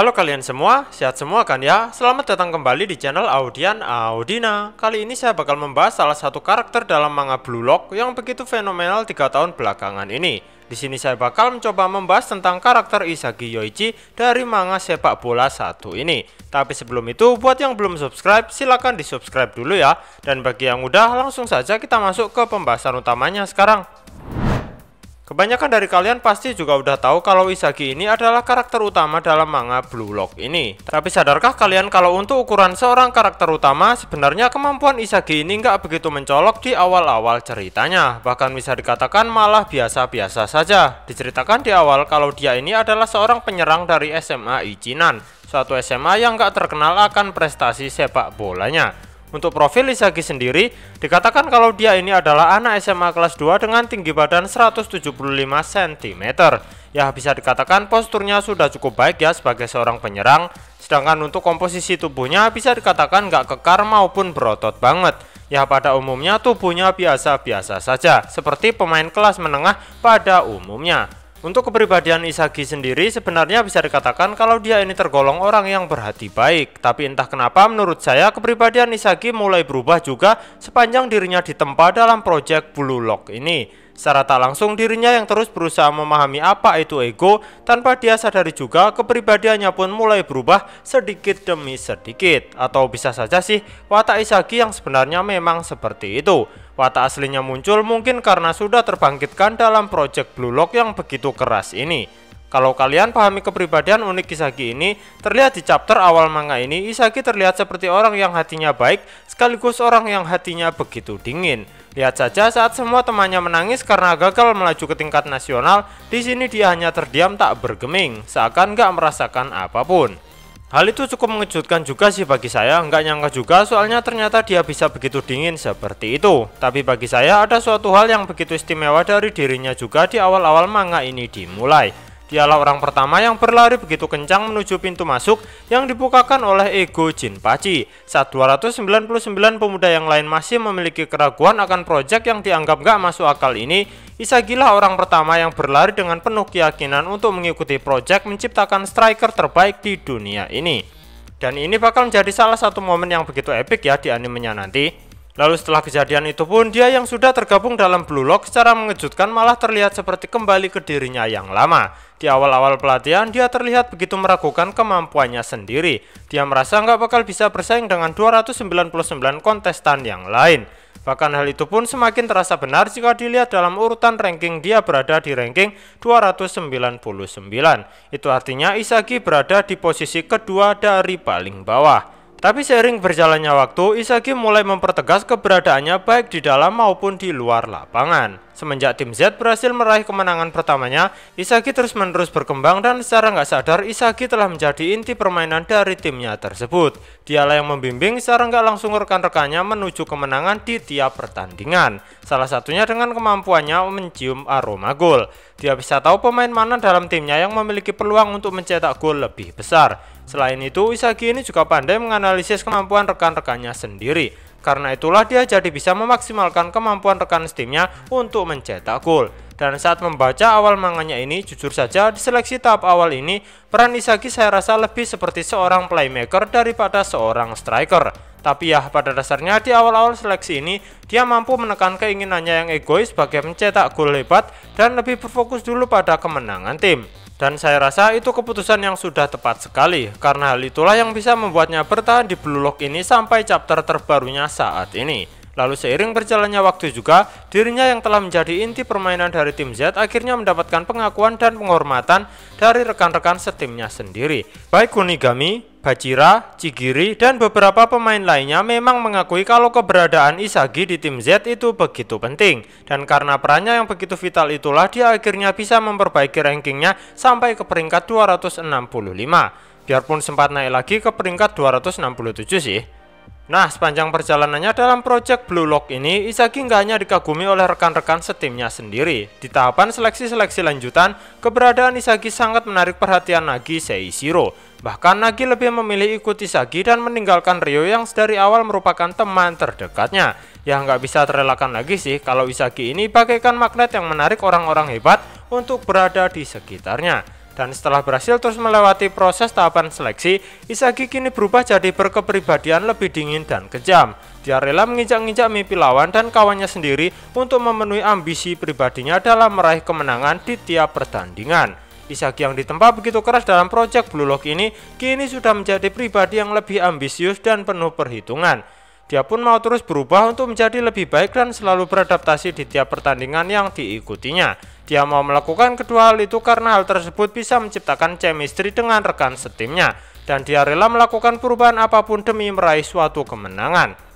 Halo kalian semua, sehat semua kan ya? Selamat datang kembali di channel Audian Audina. Kali ini saya bakal membahas salah satu karakter dalam manga Blue Lock yang begitu fenomenal 3 tahun belakangan ini. Di sini saya bakal mencoba membahas tentang karakter Isagi Yoichi dari manga sepak bola satu ini. Tapi sebelum itu, buat yang belum subscribe, silahkan di subscribe dulu ya. Dan bagi yang udah, langsung saja kita masuk ke pembahasan utamanya sekarang. Kebanyakan dari kalian pasti juga udah tahu kalau Isagi ini adalah karakter utama dalam manga Blue Lock ini. Tapi sadarkah kalian kalau untuk ukuran seorang karakter utama, sebenarnya kemampuan Isagi ini nggak begitu mencolok di awal-awal ceritanya. Bahkan bisa dikatakan malah biasa-biasa saja. Diceritakan di awal kalau dia ini adalah seorang penyerang dari SMA Ichinan, suatu SMA yang nggak terkenal akan prestasi sepak bolanya. Untuk profil Isagi sendiri, dikatakan kalau dia ini adalah anak SMA kelas 2 dengan tinggi badan 175 cm. Ya, bisa dikatakan posturnya sudah cukup baik ya sebagai seorang penyerang. Sedangkan untuk komposisi tubuhnya bisa dikatakan nggak kekar maupun berotot banget. Ya, pada umumnya tubuhnya biasa-biasa saja, seperti pemain kelas menengah pada umumnya. Untuk kepribadian Isagi sendiri sebenarnya bisa dikatakan kalau dia ini tergolong orang yang berhati baik. Tapi entah kenapa menurut saya kepribadian Isagi mulai berubah juga sepanjang dirinya ditempa dalam proyek Blue Lock ini. Secara tak langsung dirinya yang terus berusaha memahami apa itu ego, tanpa dia sadari juga kepribadiannya pun mulai berubah sedikit demi sedikit. Atau bisa saja sih watak Isagi yang sebenarnya memang seperti itu. Watak aslinya muncul mungkin karena sudah terbangkitkan dalam proyek Blue Lock yang begitu keras ini. Kalau kalian pahami kepribadian unik Isagi ini, terlihat di chapter awal manga ini, Isagi terlihat seperti orang yang hatinya baik, sekaligus orang yang hatinya begitu dingin. Lihat saja saat semua temannya menangis karena gagal melaju ke tingkat nasional, di sini dia hanya terdiam tak bergeming, seakan gak merasakan apapun. Hal itu cukup mengejutkan juga sih bagi saya, nggak nyangka juga soalnya ternyata dia bisa begitu dingin seperti itu. Tapi bagi saya ada suatu hal yang begitu istimewa dari dirinya juga di awal-awal manga ini dimulai. Dialah orang pertama yang berlari begitu kencang menuju pintu masuk yang dibukakan oleh ego Jinpachi. Saat 299 pemuda yang lain masih memiliki keraguan akan proyek yang dianggap gak masuk akal ini, Isagilah orang pertama yang berlari dengan penuh keyakinan untuk mengikuti proyek menciptakan striker terbaik di dunia ini. Dan ini bakal menjadi salah satu momen yang begitu epic ya di animenya nanti. Lalu setelah kejadian itu pun dia yang sudah tergabung dalam Blue Lock secara mengejutkan malah terlihat seperti kembali ke dirinya yang lama. Di awal-awal pelatihan dia terlihat begitu meragukan kemampuannya sendiri. Dia merasa nggak bakal bisa bersaing dengan 299 kontestan yang lain. Bahkan hal itu pun semakin terasa benar jika dilihat dalam urutan ranking dia berada di ranking 299. Itu artinya Isagi berada di posisi kedua dari paling bawah. Tapi seiring berjalannya waktu, Isagi mulai mempertegas keberadaannya baik di dalam maupun di luar lapangan. Semenjak tim Z berhasil meraih kemenangan pertamanya, Isagi terus-menerus berkembang dan secara nggak sadar Isagi telah menjadi inti permainan dari timnya tersebut. Dialah yang membimbing secara nggak langsung rekan-rekannya menuju kemenangan di tiap pertandingan. Salah satunya dengan kemampuannya mencium aroma gol. Dia bisa tahu pemain mana dalam timnya yang memiliki peluang untuk mencetak gol lebih besar. Selain itu, Isagi ini juga pandai menganalisis kemampuan rekan-rekannya sendiri. Karena itulah dia jadi bisa memaksimalkan kemampuan rekan timnya untuk mencetak gol. Dan saat membaca awal manganya ini, jujur saja di seleksi tahap awal ini, peran Isagi saya rasa lebih seperti seorang playmaker daripada seorang striker. Tapi ya pada dasarnya di awal-awal seleksi ini, dia mampu menekan keinginannya yang egois sebagai mencetak gol hebat dan lebih berfokus dulu pada kemenangan tim. Dan saya rasa itu keputusan yang sudah tepat sekali, karena hal itulah yang bisa membuatnya bertahan di Blue Lock ini sampai chapter terbarunya saat ini. Lalu seiring berjalannya waktu juga, dirinya yang telah menjadi inti permainan dari tim Z akhirnya mendapatkan pengakuan dan penghormatan dari rekan-rekan setimnya sendiri. Baik Kunigami, Bachira, Chigiri, dan beberapa pemain lainnya memang mengakui kalau keberadaan Isagi di tim Z itu begitu penting. Dan karena perannya yang begitu vital itulah dia akhirnya bisa memperbaiki rankingnya sampai ke peringkat 265. Biarpun sempat naik lagi ke peringkat 267 sih. Nah, sepanjang perjalanannya dalam proyek Blue Lock ini, Isagi nggak hanya dikagumi oleh rekan-rekan setimnya sendiri. Di tahapan seleksi-seleksi lanjutan, keberadaan Isagi sangat menarik perhatian Nagi Seishiro. Bahkan Nagi lebih memilih ikut Isagi dan meninggalkan Ryo yang dari awal merupakan teman terdekatnya. Ya nggak bisa terelakkan lagi sih kalau Isagi ini bagaikan magnet yang menarik orang-orang hebat untuk berada di sekitarnya. Dan setelah berhasil terus melewati proses tahapan seleksi, Isagi kini berubah jadi berkepribadian lebih dingin dan kejam. Dia rela menginjak-injak mimpi lawan dan kawannya sendiri untuk memenuhi ambisi pribadinya dalam meraih kemenangan di tiap pertandingan. Isagi yang ditempa begitu keras dalam proyek Blue Lock ini kini sudah menjadi pribadi yang lebih ambisius dan penuh perhitungan. Dia pun mau terus berubah untuk menjadi lebih baik dan selalu beradaptasi di tiap pertandingan yang diikutinya. Dia mau melakukan kedua hal itu karena hal tersebut bisa menciptakan chemistry dengan rekan setimnya, dan dia rela melakukan perubahan apapun demi meraih suatu kemenangan.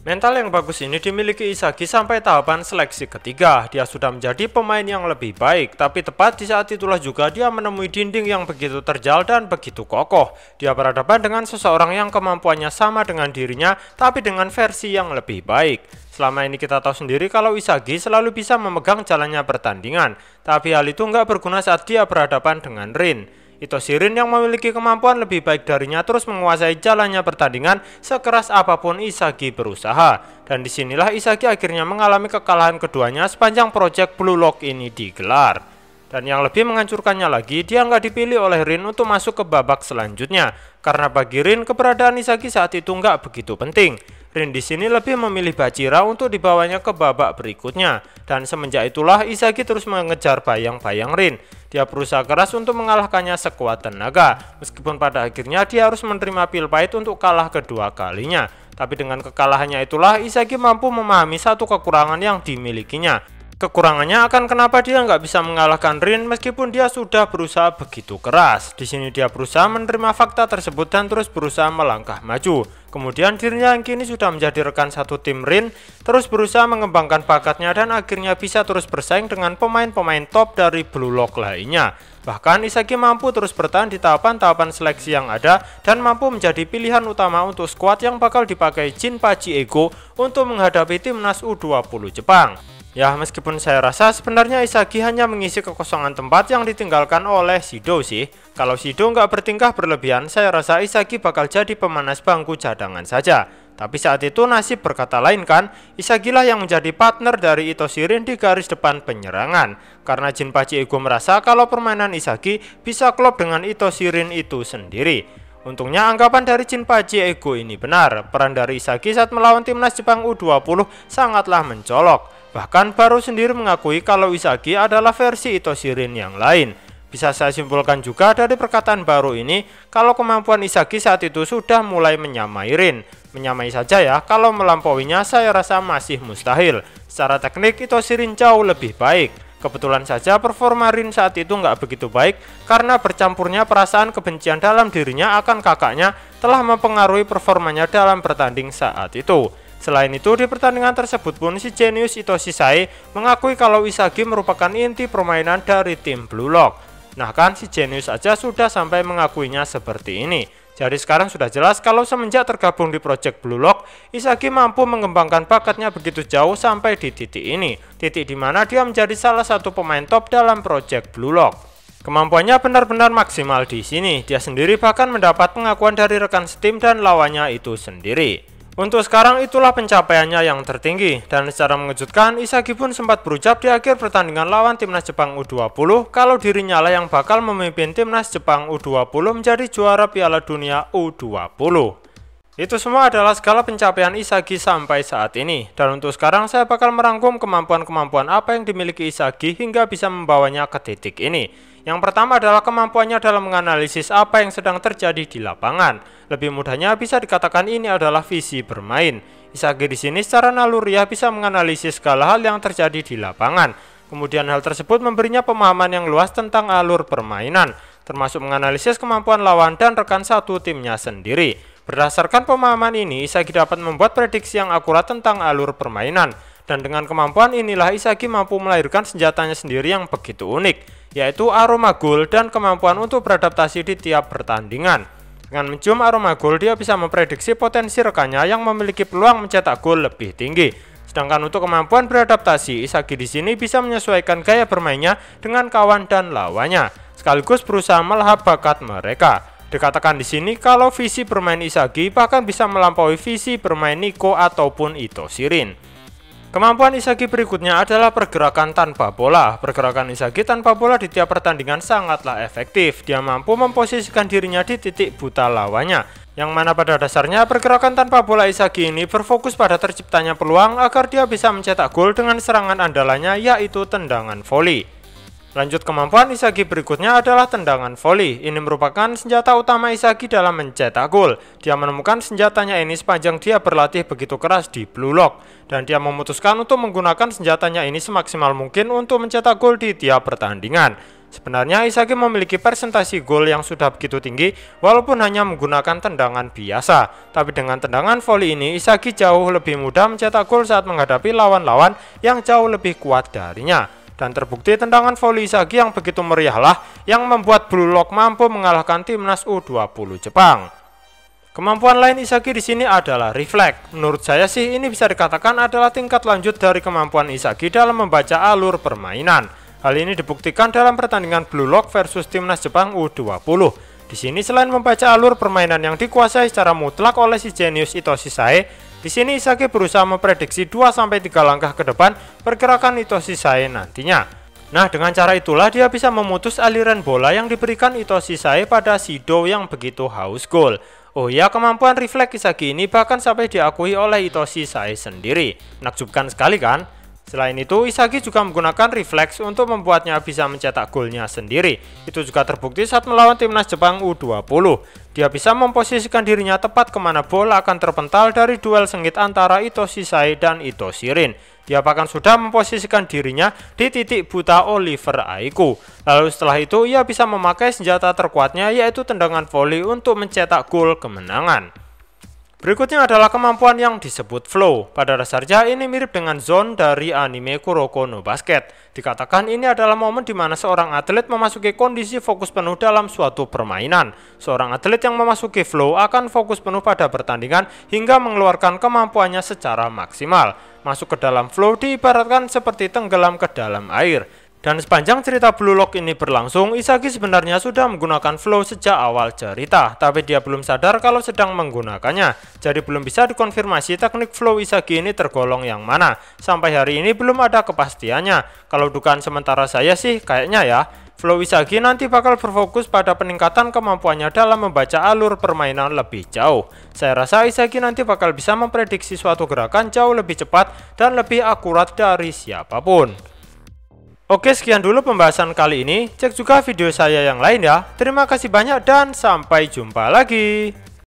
Mental yang bagus ini dimiliki Isagi sampai tahapan seleksi ketiga. Dia sudah menjadi pemain yang lebih baik, tapi tepat di saat itulah juga dia menemui dinding yang begitu terjal dan begitu kokoh. Dia berhadapan dengan seseorang yang kemampuannya sama dengan dirinya, tapi dengan versi yang lebih baik. Selama ini kita tahu sendiri kalau Isagi selalu bisa memegang jalannya pertandingan, tapi hal itu nggak berguna saat dia berhadapan dengan Rin. Itoshi Rin yang memiliki kemampuan lebih baik darinya terus menguasai jalannya pertandingan sekeras apapun Isagi berusaha. Dan disinilah Isagi akhirnya mengalami kekalahan keduanya sepanjang proyek Blue Lock ini digelar. Dan yang lebih menghancurkannya lagi, dia nggak dipilih oleh Rin untuk masuk ke babak selanjutnya. Karena bagi Rin, keberadaan Isagi saat itu nggak begitu penting. Rin di sini lebih memilih Bachira untuk dibawanya ke babak berikutnya. Dan semenjak itulah Isagi terus mengejar bayang-bayang Rin. Dia berusaha keras untuk mengalahkannya sekuat tenaga, meskipun pada akhirnya dia harus menerima pil pahit untuk kalah kedua kalinya. Tapi dengan kekalahannya itulah Isagi mampu memahami satu kekurangan yang dimilikinya. Kekurangannya akan kenapa dia nggak bisa mengalahkan Rin meskipun dia sudah berusaha begitu keras. Di sini dia berusaha menerima fakta tersebut dan terus berusaha melangkah maju. Kemudian dirinya yang kini sudah menjadi rekan satu tim Rin terus berusaha mengembangkan bakatnya dan akhirnya bisa terus bersaing dengan pemain-pemain top dari Blue Lock lainnya. Bahkan Isagi mampu terus bertahan di tahapan-tahapan seleksi yang ada dan mampu menjadi pilihan utama untuk skuad yang bakal dipakai Jinpachi Ego untuk menghadapi timnas U20 Jepang. Ya, meskipun saya rasa sebenarnya Isagi hanya mengisi kekosongan tempat yang ditinggalkan oleh Shido sih. Kalau Shido nggak bertingkah berlebihan, saya rasa Isagi bakal jadi pemanas bangku cadangan saja. Tapi saat itu nasib berkata lain kan, Isagilah yang menjadi partner dari Itoshi Rin di garis depan penyerangan. Karena Jinpachi Ego merasa kalau permainan Isagi bisa klop dengan Itoshi Rin itu sendiri. Untungnya anggapan dari Jinpachi Ego ini benar. Peran dari Isagi saat melawan timnas Jepang U20 sangatlah mencolok. Bahkan Baru sendiri mengakui kalau Isagi adalah versi Itoshi Rin yang lain. Bisa saya simpulkan juga dari perkataan Baru ini kalau kemampuan Isagi saat itu sudah mulai menyamai Rin. Menyamai saja ya, kalau melampauinya saya rasa masih mustahil. Secara teknik Itoshi Rin jauh lebih baik. Kebetulan saja performa Rin saat itu nggak begitu baik karena bercampurnya perasaan kebencian dalam dirinya akan kakaknya telah mempengaruhi performanya dalam bertanding saat itu. Selain itu, di pertandingan tersebut pun si jenius Itoshi Sai mengakui kalau Isagi merupakan inti permainan dari tim Blue Lock. Nah kan, si jenius aja sudah sampai mengakuinya seperti ini. Jadi sekarang sudah jelas kalau semenjak tergabung di Project Blue Lock, Isagi mampu mengembangkan bakatnya begitu jauh sampai di titik ini. Titik di mana dia menjadi salah satu pemain top dalam Project Blue Lock. Kemampuannya benar-benar maksimal di sini. Dia sendiri bahkan mendapat pengakuan dari rekan setim dan lawannya itu sendiri. Untuk sekarang itulah pencapaiannya yang tertinggi, dan secara mengejutkan Isagi pun sempat berucap di akhir pertandingan lawan timnas Jepang U20 kalau dirinya lah yang bakal memimpin timnas Jepang U20 menjadi juara Piala Dunia U20. Itu semua adalah segala pencapaian Isagi sampai saat ini, dan untuk sekarang saya bakal merangkum kemampuan-kemampuan apa yang dimiliki Isagi hingga bisa membawanya ke titik ini. Yang pertama adalah kemampuannya dalam menganalisis apa yang sedang terjadi di lapangan. Lebih mudahnya bisa dikatakan ini adalah visi bermain. Isagi di sini secara naluriah bisa menganalisis segala hal yang terjadi di lapangan. Kemudian hal tersebut memberinya pemahaman yang luas tentang alur permainan, termasuk menganalisis kemampuan lawan dan rekan satu timnya sendiri. Berdasarkan pemahaman ini, Isagi dapat membuat prediksi yang akurat tentang alur permainan. Dan dengan kemampuan inilah Isagi mampu melahirkan senjatanya sendiri yang begitu unik, yaitu aroma gol dan kemampuan untuk beradaptasi di tiap pertandingan. Dengan mencium aroma gol, dia bisa memprediksi potensi rekannya yang memiliki peluang mencetak gol lebih tinggi. Sedangkan untuk kemampuan beradaptasi, Isagi di sini bisa menyesuaikan gaya bermainnya dengan kawan dan lawannya, sekaligus berusaha melahap bakat mereka. Dikatakan di sini kalau visi bermain Isagi bahkan bisa melampaui visi bermain Nico ataupun Itoshi Rin. Kemampuan Izagi berikutnya adalah pergerakan tanpa bola. Pergerakan Izagi tanpa bola di tiap pertandingan sangatlah efektif. Dia mampu memposisikan dirinya di titik buta lawannya, yang mana pada dasarnya pergerakan tanpa bola Izagi ini berfokus pada terciptanya peluang agar dia bisa mencetak gol dengan serangan andalannya, yaitu tendangan voli. Lanjut, kemampuan Izagi berikutnya adalah tendangan voli. Ini merupakan senjata utama Izagi dalam mencetak gol. Dia menemukan senjatanya ini sepanjang dia berlatih begitu keras di Blue Lock, dan dia memutuskan untuk menggunakan senjatanya ini semaksimal mungkin untuk mencetak gol di tiap pertandingan. Sebenarnya Izagi memiliki persentase gol yang sudah begitu tinggi walaupun hanya menggunakan tendangan biasa. Tapi dengan tendangan voli ini Izagi jauh lebih mudah mencetak gol saat menghadapi lawan-lawan yang jauh lebih kuat darinya. Dan terbukti tendangan voli Izagi yang begitu meriahlah yang membuat Blue Lock mampu mengalahkan timnas U20 Jepang. Kemampuan lain Izagi di sini adalah refleks. Menurut saya sih ini bisa dikatakan adalah tingkat lanjut dari kemampuan Izagi dalam membaca alur permainan. Hal ini dibuktikan dalam pertandingan Blue Lock versus timnas Jepang U20. Di sini selain membaca alur permainan yang dikuasai secara mutlak oleh si jenius Itoshi Sae, di sini Izagi berusaha memprediksi 2-3 langkah ke depan pergerakan Itoshi Sae nantinya. Nah, dengan cara itulah dia bisa memutus aliran bola yang diberikan Itoshi Sae pada Shido yang begitu haus gol. Oh ya, kemampuan refleks Izagi ini bahkan sampai diakui oleh Itoshi Sae sendiri. Menakjubkan sekali kan? Selain itu, Izagi juga menggunakan refleks untuk membuatnya bisa mencetak golnya sendiri. Itu juga terbukti saat melawan timnas Jepang U20. Dia bisa memposisikan dirinya tepat kemana bola akan terpental dari duel sengit antara Itoshi Sae dan Itoshi Rin. Dia bahkan sudah memposisikan dirinya di titik buta Oliver Aiku. Lalu setelah itu, ia bisa memakai senjata terkuatnya yaitu tendangan voli untuk mencetak gol kemenangan. Berikutnya adalah kemampuan yang disebut flow. Pada dasarnya ini mirip dengan zone dari anime Kuroko no Basket. Dikatakan ini adalah momen di mana seorang atlet memasuki kondisi fokus penuh dalam suatu permainan. Seorang atlet yang memasuki flow akan fokus penuh pada pertandingan hingga mengeluarkan kemampuannya secara maksimal. Masuk ke dalam flow diibaratkan seperti tenggelam ke dalam air. Dan sepanjang cerita Blue Lock ini berlangsung, Izagi sebenarnya sudah menggunakan flow sejak awal cerita, tapi dia belum sadar kalau sedang menggunakannya. Jadi belum bisa dikonfirmasi teknik flow Izagi ini tergolong yang mana. Sampai hari ini belum ada kepastiannya. Kalau dugaan sementara saya sih kayaknya ya, flow Izagi nanti bakal berfokus pada peningkatan kemampuannya dalam membaca alur permainan lebih jauh. Saya rasa Izagi nanti bakal bisa memprediksi suatu gerakan jauh lebih cepat dan lebih akurat dari siapapun. Oke, sekian dulu pembahasan kali ini. Cek juga video saya yang lain ya. Terima kasih banyak dan sampai jumpa lagi.